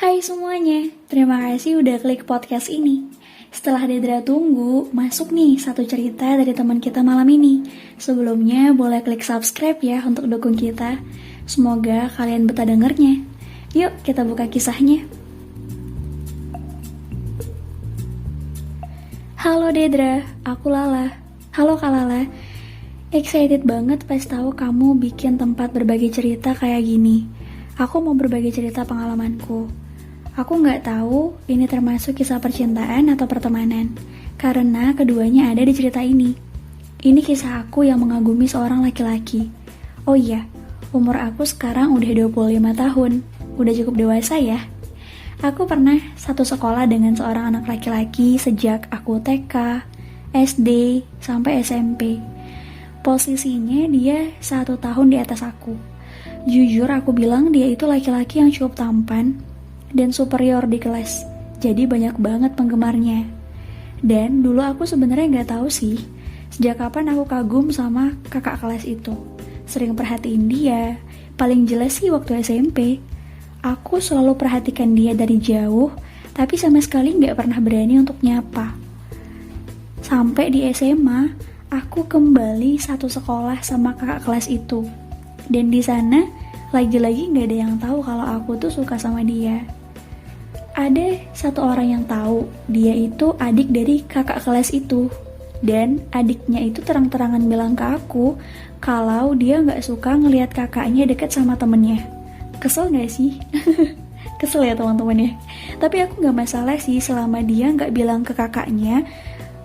Hai semuanya, terima kasih udah klik podcast ini. Setelah Dedra tunggu, masuk nih satu cerita dari teman kita malam ini. Sebelumnya boleh klik subscribe ya untuk dukung kita. Semoga kalian betah dengernya. Yuk kita buka kisahnya. Halo Dedra, aku Lala. Halo Kak Lala. Excited banget pas tahu kamu bikin tempat berbagi cerita kayak gini. Aku mau berbagi cerita pengalamanku. Aku nggak tahu ini termasuk kisah percintaan atau pertemanan, karena keduanya ada di cerita ini. Ini kisah aku yang mengagumi seorang laki-laki. Oh iya, umur aku sekarang udah 25 tahun. Udah cukup dewasa ya. Aku pernah satu sekolah dengan seorang anak laki-laki sejak aku TK, SD, sampai SMP. Posisinya dia 1 tahun di atas aku. Jujur aku bilang dia itu laki-laki yang cukup tampan dan superior di kelas, jadi banyak banget penggemarnya. Dan dulu aku sebenarnya nggak tahu sih, sejak kapan aku kagum sama kakak kelas itu. Sering perhatiin dia, paling jelas sih waktu SMP. Aku selalu perhatikan dia dari jauh, tapi sama sekali nggak pernah berani untuk nyapa. Sampai di SMA, aku kembali satu sekolah sama kakak kelas itu. Dan di sana, lagi-lagi nggak ada yang tahu kalau aku tuh suka sama dia. Ada satu orang yang tahu, dia itu adik dari kakak kelas itu. Dan adiknya itu terang-terangan bilang ke aku kalau dia nggak suka ngelihat kakaknya deket sama temennya. Kesel nggak sih? Kesel ya teman-teman ya. Tapi aku nggak masalah sih selama dia nggak bilang ke kakaknya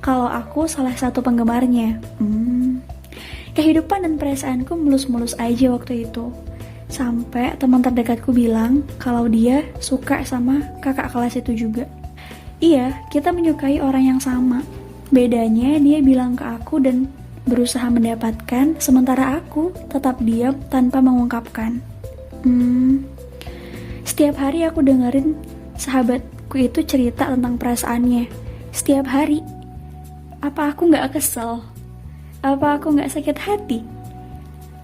kalau aku salah satu penggemarnya. Kehidupan dan perasaanku mulus-mulus aja waktu itu. Sampai teman terdekatku bilang kalau dia suka sama kakak kelas itu juga. Iya, kita menyukai orang yang sama. Bedanya dia bilang ke aku dan berusaha mendapatkan, sementara aku tetap diam tanpa mengungkapkan. Setiap hari aku dengerin sahabatku itu cerita tentang perasaannya. Setiap hari. Apa aku gak kesel? Apa aku gak sakit hati?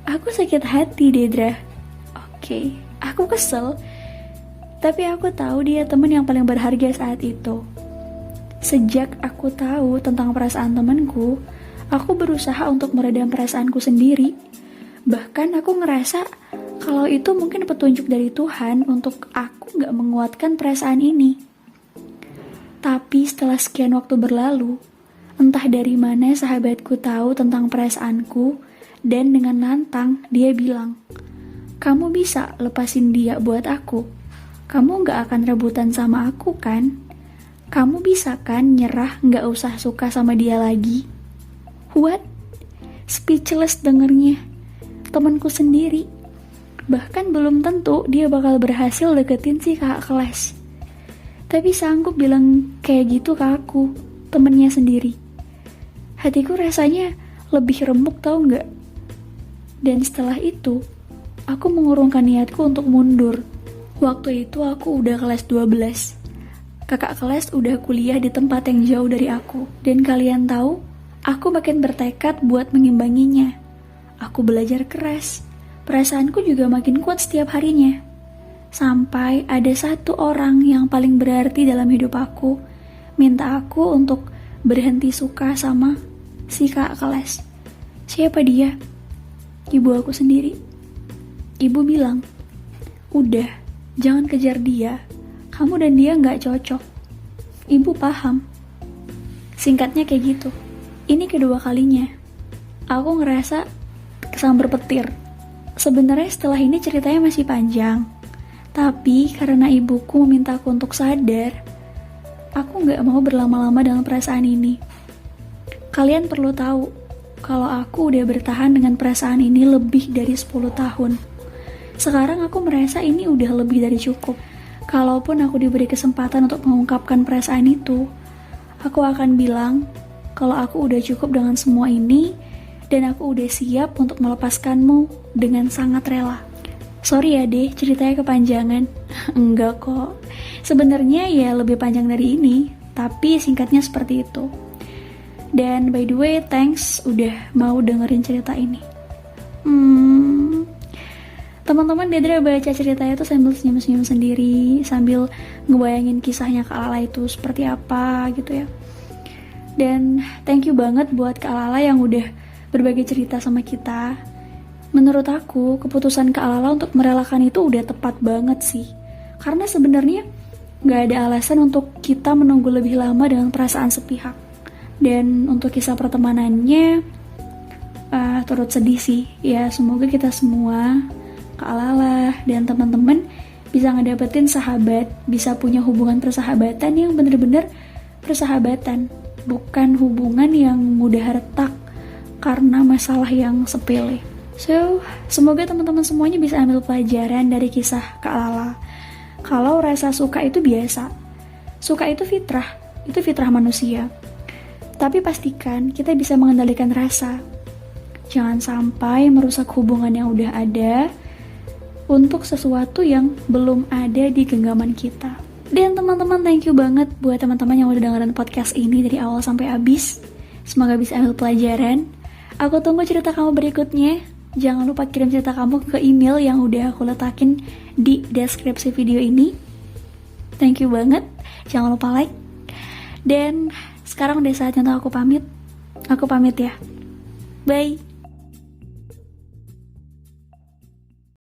Aku sakit hati, Dedra. Oke, aku kesel, tapi aku tahu dia teman yang paling berharga saat itu. Sejak aku tahu tentang perasaan temanku, aku berusaha untuk meredam perasaanku sendiri. Bahkan aku ngerasa kalau itu mungkin petunjuk dari Tuhan untuk aku gak menguatkan perasaan ini. Tapi setelah sekian waktu berlalu, entah dari mana sahabatku tahu tentang perasaanku, dan dengan lantang dia bilang, "Kamu bisa lepasin dia buat aku. Kamu gak akan rebutan sama aku kan? Kamu bisa kan nyerah gak usah suka sama dia lagi?" What? Speechless dengernya. Temanku sendiri. Bahkan belum tentu dia bakal berhasil deketin si kakak kelas. Tapi sanggup bilang kayak gitu ke aku, temennya sendiri. Hatiku rasanya lebih remuk tau gak? Dan setelah itu, aku mengurungkan niatku untuk mundur. Waktu itu aku udah kelas 12. Kakak kelas udah kuliah di tempat yang jauh dari aku. Dan kalian tahu, aku makin bertekad buat mengimbanginya. Aku belajar keras. Perasaanku juga makin kuat setiap harinya. Sampai ada satu orang yang paling berarti dalam hidup aku, minta aku untuk berhenti suka sama si kakak kelas. Siapa dia? Ibu aku sendiri. Ibu bilang, "Udah, jangan kejar dia. Kamu dan dia gak cocok." Ibu paham. Singkatnya kayak gitu. Ini kedua kalinya. Aku ngerasa kesambar petir. Sebenarnya setelah ini ceritanya masih panjang. Tapi karena ibuku memintaku untuk sadar, aku gak mau berlama-lama dengan perasaan ini. Kalian perlu tahu, kalau aku udah bertahan dengan perasaan ini lebih dari 10 tahun. Sekarang aku merasa ini udah lebih dari cukup. Kalaupun aku diberi kesempatan untuk mengungkapkan perasaan itu, aku akan bilang kalau aku udah cukup dengan semua ini dan aku udah siap untuk melepaskanmu dengan sangat rela. Sorry ya deh, ceritanya kepanjangan. Enggak kok. Sebenarnya ya lebih panjang dari ini, tapi singkatnya seperti itu. Dan by the way, thanks udah mau dengerin cerita ini. Teman-teman Dedra baca ceritanya tuh sambil senyum-senyum sendiri, sambil ngebayangin kisahnya Kak Lala itu seperti apa gitu ya. Dan thank you banget buat Kak Lala yang udah berbagi cerita sama kita. Menurut aku, keputusan Kak Lala untuk merelakan itu udah tepat banget sih. Karena sebenarnya gak ada alasan untuk kita menunggu lebih lama dengan perasaan sepihak. Dan untuk kisah pertemanannya, turut sedih sih. Ya semoga kita semua, Kak Lala dan teman-teman bisa ngedapetin sahabat, bisa punya hubungan persahabatan yang bener-bener persahabatan, bukan hubungan yang mudah retak karena masalah yang sepele. So, semoga teman-teman semuanya bisa ambil pelajaran dari kisah Kak Lala. Kalau rasa suka itu biasa, suka itu fitrah manusia. Tapi pastikan kita bisa mengendalikan rasa. Jangan sampai merusak hubungan yang udah ada untuk sesuatu yang belum ada di genggaman kita. Dan teman-teman, thank you banget buat teman-teman yang udah dengerin podcast ini dari awal sampai habis. Semoga bisa ambil pelajaran. Aku tunggu cerita kamu berikutnya. Jangan lupa kirim cerita kamu ke email yang udah aku letakin di deskripsi video ini. Thank you banget. Jangan lupa like. Dan sekarang udah saatnya aku pamit. Aku pamit ya. Bye.